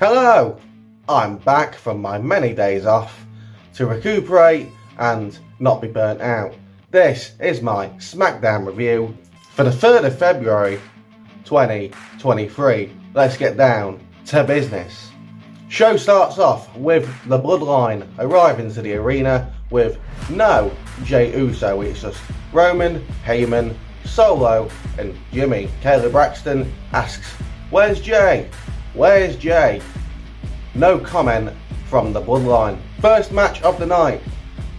Hello! I'm back from my many days off to recuperate and not be burnt out. This is my Smackdown review for the 3rd of February 2023. Let's get down to business. Show starts off with the Bloodline arriving to the arena with no Jey Uso. It's just Roman, Heyman, Solo and Jimmy. Kayla Braxton asks, "Where's Jey? Where's Jey?" No comment from the Bloodline. First match of the night.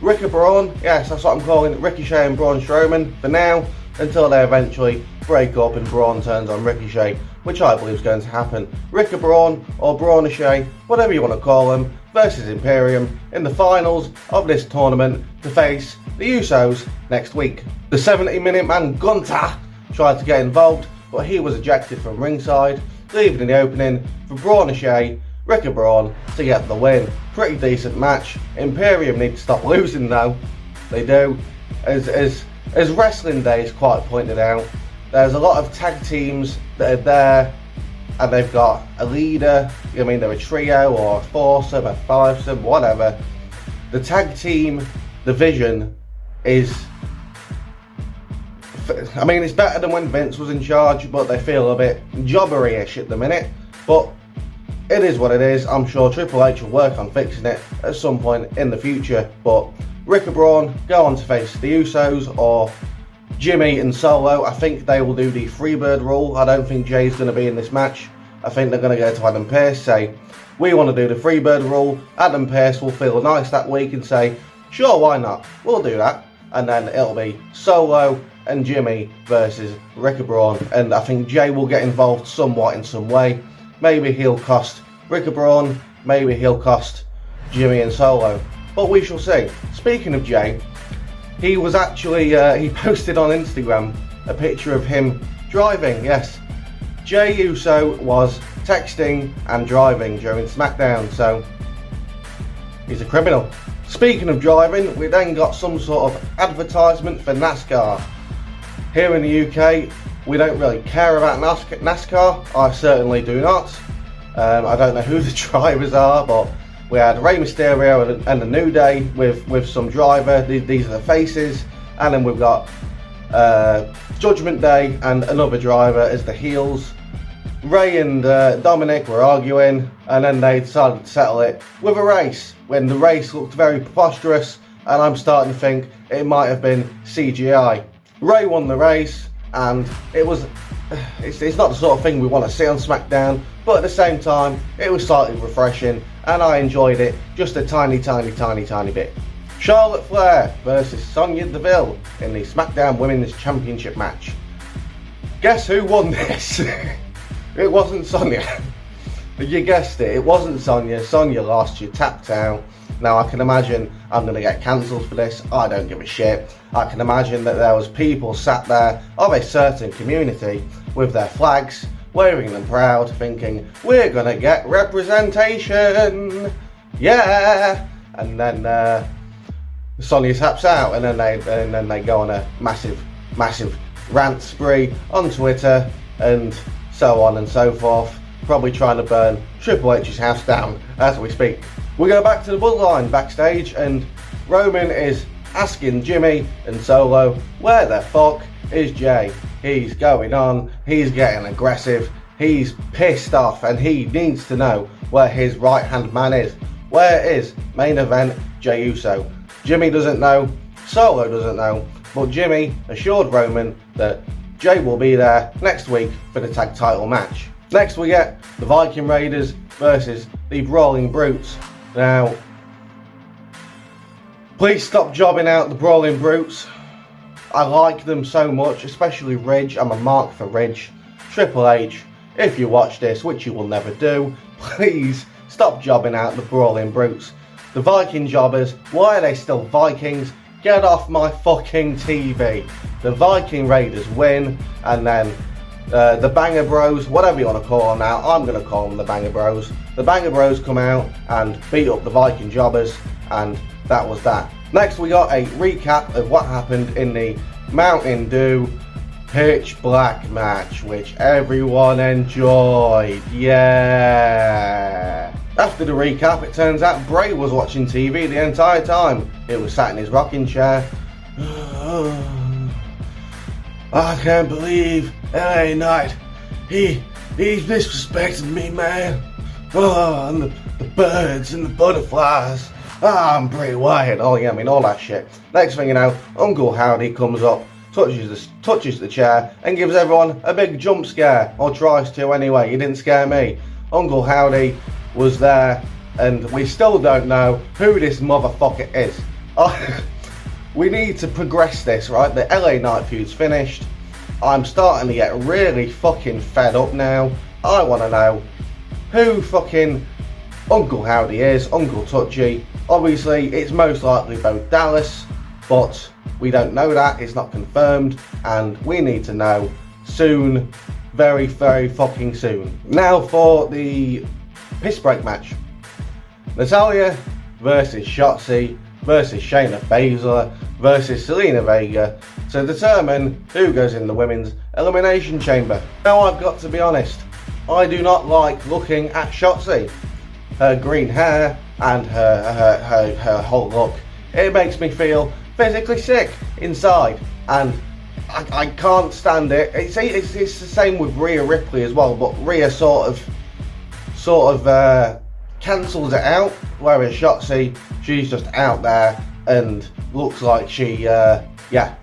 Rick and Braun, yes, that's what I'm calling it, Ricochet and Braun Strowman for now, until they eventually break up and Braun turns on Ricochet, which I believe is going to happen. Rick and Braun, or Braun-Ricochet, whatever you want to call them, versus Imperium in the finals of this tournament to face the Usos next week. The 70-minute man Gunter tried to get involved, but he was ejected from ringside, leaving in the opening for Braun-Ricochet, Rick and Braun to get the win. Pretty decent match. Imperium need to stop losing though. They do. As Wrestling Days quite pointed out, there's a lot of tag teams that are there and they've got a leader. I mean, they're a trio or a foursome, a fivesome, whatever. The tag team division is, I mean, it's better than when Vince was in charge, but they feel a bit jobbery-ish at the minute. But it is what it is. I'm sure Triple H will work on fixing it at some point in the future. But Rick and Braun go on to face the Usos or Jimmy and Solo. I think they will do the Freebird rule. I don't think Jay's going to be in this match. I think they're going to go to Adam Pearce, say, "We want to do the Freebird rule." Adam Pearce will feel nice that week and say, "Sure, why not? We'll do that." And then it'll be Solo and Jimmy versus Rick and Braun. And I think Jay will get involved somewhat in some way. Maybe he'll cost Rick and Braun, maybe he'll cost Jimmy and Solo, but we shall see. Speaking of Jay, he was actually, he posted on Instagram a picture of him driving. Yes, Jey Uso was texting and driving during Smackdown, so he's a criminal. Speaking of driving, we then got some sort of advertisement for NASCAR. Here in the UK, we don't really care about NASCAR. I certainly do not. I don't know who the drivers are, but we had Rey Mysterio and the New Day with some driver. These are the faces. And then we've got Judgment Day and another driver as the heels. Rey and Dominic were arguing, and then they decided to settle it with a race, when the race looked very preposterous, and I'm starting to think it might have been CGI. Rey won the race, and it's not the sort of thing we want to see on SmackDown, but at the same time, it was slightly refreshing, and I enjoyed it just a tiny bit. Charlotte Flair versus Sonya Deville in the SmackDown Women's Championship match. Guess who won this? It wasn't Sonya. You guessed it, it wasn't Sonya. Sonya lost, she tapped out. Now I can imagine I'm going to get cancelled for this. I don't give a shit. I can imagine that there was people sat there of a certain community with their flags, waving them proud, thinking, "We're going to get representation, yeah!" And then Sonya taps out, and then they go on a massive rant spree on Twitter and so on and so forth, probably trying to burn Triple H's house down as we speak. We go back to the Bloodline backstage, and Roman is asking Jimmy and Solo, "Where the fuck is Jey?" He's going on, he's getting aggressive, he's pissed off, and he needs to know where his right hand man is. Where is main event Jey Uso? Jimmy doesn't know, Solo doesn't know, but Jimmy assured Roman that Jey will be there next week for the tag title match. Next we get the Viking Raiders versus the Brawling Brutes. Now, please stop jobbing out the Brawling Brutes. I like them so much, especially Ridge. I'm a mark for Ridge. Triple H, if you watch this, which you will never do, please stop jobbing out the Brawling Brutes. The Viking jobbers, why are they still Vikings? Get off my fucking TV. The Viking Raiders win, and then the Banger Bros, whatever you want to call them now, I'm going to call them the Banger Bros. The Banger Bros come out and beat up the Viking jobbers, and that was that. Next we got a recap of what happened in the Mountain Dew Pitch Black match, which everyone enjoyed. Yeah. After the recap, it turns out Bray was watching TV the entire time. He was sat in his rocking chair. I can't believe LA Knight. He's disrespecting me, man. Oh, and the birds and the butterflies. I'm Bray Wyatt. Oh yeah, I mean all that shit. Next thing you know, Uncle Howdy comes up, touches the chair, and gives everyone a big jump scare, or tries to anyway. He didn't scare me. Uncle Howdy was there, and we still don't know who this motherfucker is. We need to progress this, right? The LA Knight feud's finished. I'm starting to get really fucking fed up now. I want to know who fucking Uncle Howdy is, Uncle Touchy. Obviously, it's most likely Bo Dallas, but we don't know that. It's not confirmed, and we need to know soon. Very, very fucking soon. Now for the piss break match. Natalya versus Schatzi versus Shayna Baszler versus Zelina Vega to determine who goes in the women's elimination chamber. Now I've got to be honest, I do not like looking at Schatzi. Her green hair and her whole look, it makes me feel physically sick inside, and I can't stand it. It's the same with Rhea Ripley as well, but Rhea sort of cancels it out, whereas Schatzi, she's just out there and looks like she, yeah.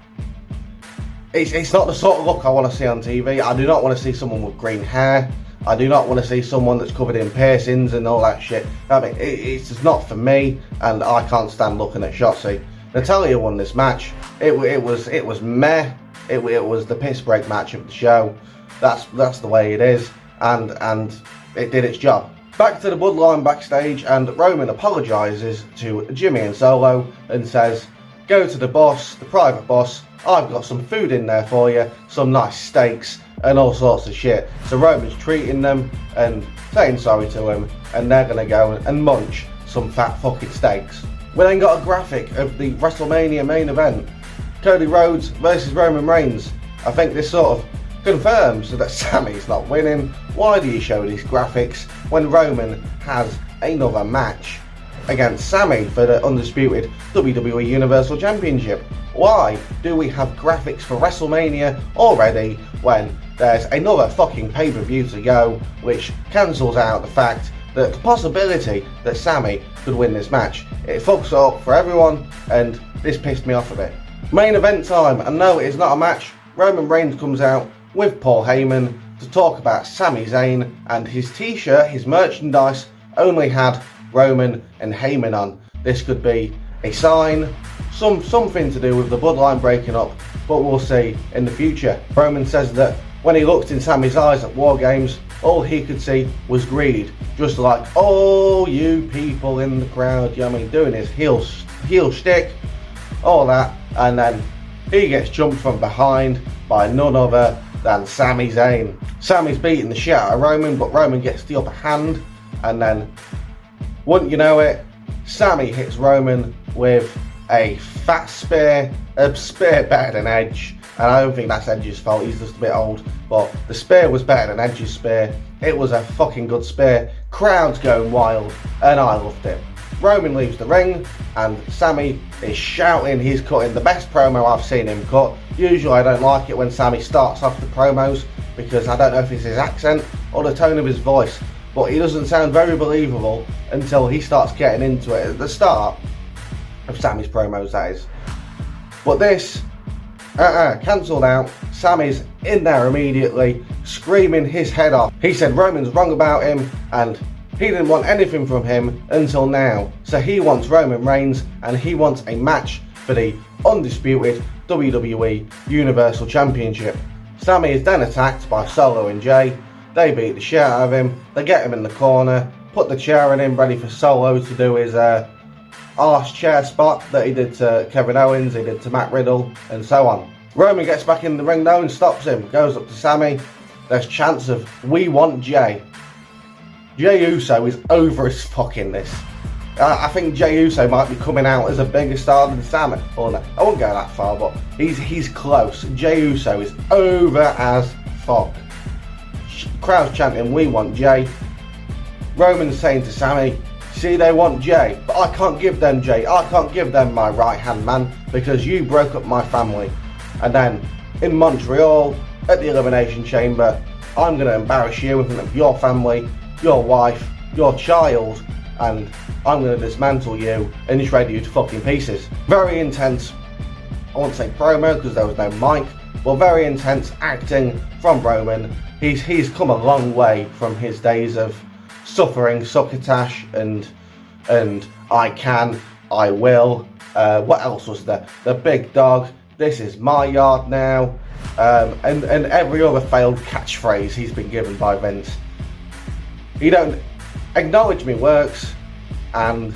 It's not the sort of look I want to see on TV. I do not want to see someone with green hair. I do not want to see someone that's covered in piercings and all that shit. I mean, it's just not for me, and I can't stand looking at Schatzi. Natalya won this match. It was meh. It was the piss break match of the show. That's the way it is, and it did its job. Back to the Bloodline backstage, and Roman apologises to Jimmy and Solo and says, "Go to the boss, the private boss. I've got some food in there for you, some nice steaks and all sorts of shit." So Roman's treating them and saying sorry to him, and they're gonna go and munch some fat fucking steaks. We then got a graphic of the WrestleMania main event. Cody Rhodes versus Roman Reigns. I think this sort of confirms that Sammy's not winning. Why do you show these graphics when Roman has another match against Sammy for the undisputed WWE Universal Championship? Why do we have graphics for WrestleMania already when there's another fucking pay-per-view to go, which cancels out the fact that the possibility that Sammy could win this match? It fucks up for everyone, and this pissed me off a bit. Main event time, and no, it's not a match. Roman Reigns comes out with Paul Heyman to talk about Sami Zayn, and his t-shirt, his merchandise, only had Roman and Heyman on. This could be a sign, something to do with the Bloodline breaking up, but we'll see in the future. Roman says that when he looked in Sammy's eyes at War Games, all he could see was greed, just like all you people in the crowd, you know what I mean, doing his heel shtick, all that, and then he gets jumped from behind by none other than Sami Zayn. Sammy's beating the shit out of Roman, but Roman gets the upper hand, and then, wouldn't you know it, Sammy hits Roman with a fat spear, a spear better than Edge, and I don't think that's Edge's fault, he's just a bit old, but the spear was better than Edge's spear. It was a fucking good spear, crowd's going wild, and I loved it. Roman leaves the ring, and Sammy is shouting. He's cutting the best promo I've seen him cut. Usually I don't like it when Sammy starts off the promos, because I don't know if it's his accent or the tone of his voice, but he doesn't sound very believable until he starts getting into it at the start of Sammy's promos, that is. But this, cancelled out. Sammy's in there immediately, screaming his head off. He said Roman's wrong about him, and he didn't want anything from him until now. So he wants Roman Reigns, and he wants a match for the undisputed WWE Universal Championship. Sammy is then attacked by Solo and Jay. They beat the shit out of him. They get him in the corner, put the chair in him, ready for Solo to do his arse chair spot that he did to Kevin Owens, he did to Matt Riddle, and so on. Roman gets back in the ring though and stops him, goes up to Sammy. There's chants of "We want Jay." Jey Uso is over as fuck in this. I think Jey Uso might be coming out as a bigger star than Sammy. Or no, I won't go that far, but he's close. Jey Uso is over as fuck. Crowd's chanting "We want Jay." Roman's saying to Sammy, See, they want Jay, but I can't give them Jay. I can't give them my right-hand man because you broke up my family. And then in Montreal, at the Elimination Chamber, I'm going to embarrass you in front of your family, your wife, your child, and I'm going to dismantle you and shred you to fucking pieces. Very intense, I won't say promo because there was no mic, but very intense acting from Roman. He's come a long way from his days of suffering, succotash, and I will. What else was there? The big dog. This is my yard now, and every other failed catchphrase he's been given by Vince. He don't acknowledge me works, and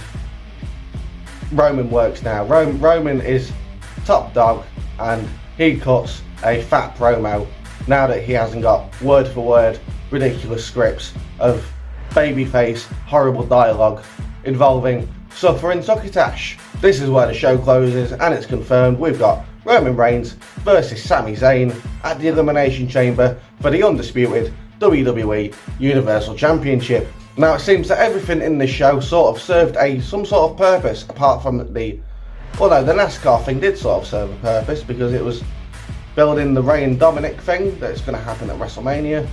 Roman works now. Roman is top dog, and he cuts a fat promo now that he hasn't got word for word ridiculous scripts of babyface horrible dialogue involving suffering succotash. This is where the show closes, and it's confirmed we've got Roman Reigns versus Sami Zayn at the Elimination Chamber for the undisputed WWE Universal Championship. Now it seems that everything in this show sort of served some sort of purpose, apart from the NASCAR thing did sort of serve a purpose because it was building the Rey and Dominic thing that's going to happen at WrestleMania.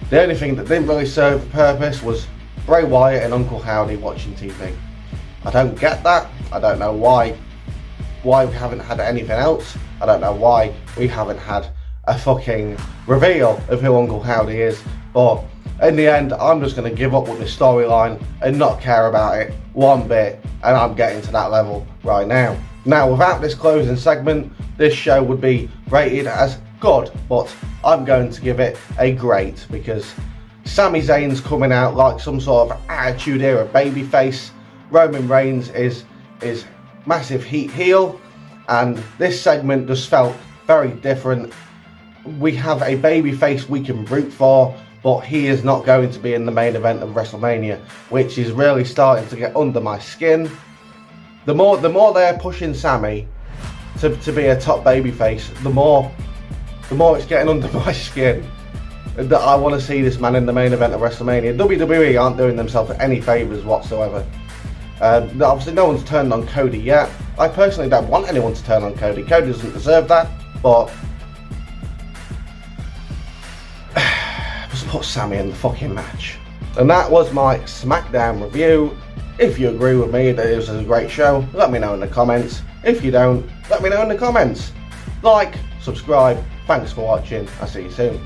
The only thing that didn't really serve a purpose was Bray Wyatt and Uncle Howdy watching TV. I don't get that. I don't know why we haven't had anything else. I don't know why we haven't had a fucking reveal of who Uncle Howdy is. But in the end, I'm just going to give up with this storyline and not care about it one bit. And I'm getting to that level right now. Now, without this closing segment, this show would be rated as good, but I'm going to give it a great because Sami Zayn's coming out like some sort of attitude era babyface. Roman Reigns is massive heat heel, and this segment just felt very different. We have a babyface we can root for, but he is not going to be in the main event of WrestleMania, which is really starting to get under my skin. The more they're pushing Sammy to be a top babyface, the more it's getting under my skin that I want to see this man in the main event of WrestleMania. WWE aren't doing themselves any favours whatsoever. Obviously no one's turned on Cody yet. I personally don't want anyone to turn on Cody. Cody doesn't deserve that, but just put Sammy in the fucking match. And that was my SmackDown review. If you agree with me that it was a great show, let me know in the comments. If you don't, let me know in the comments. Like, subscribe, thanks for watching, I'll see you soon.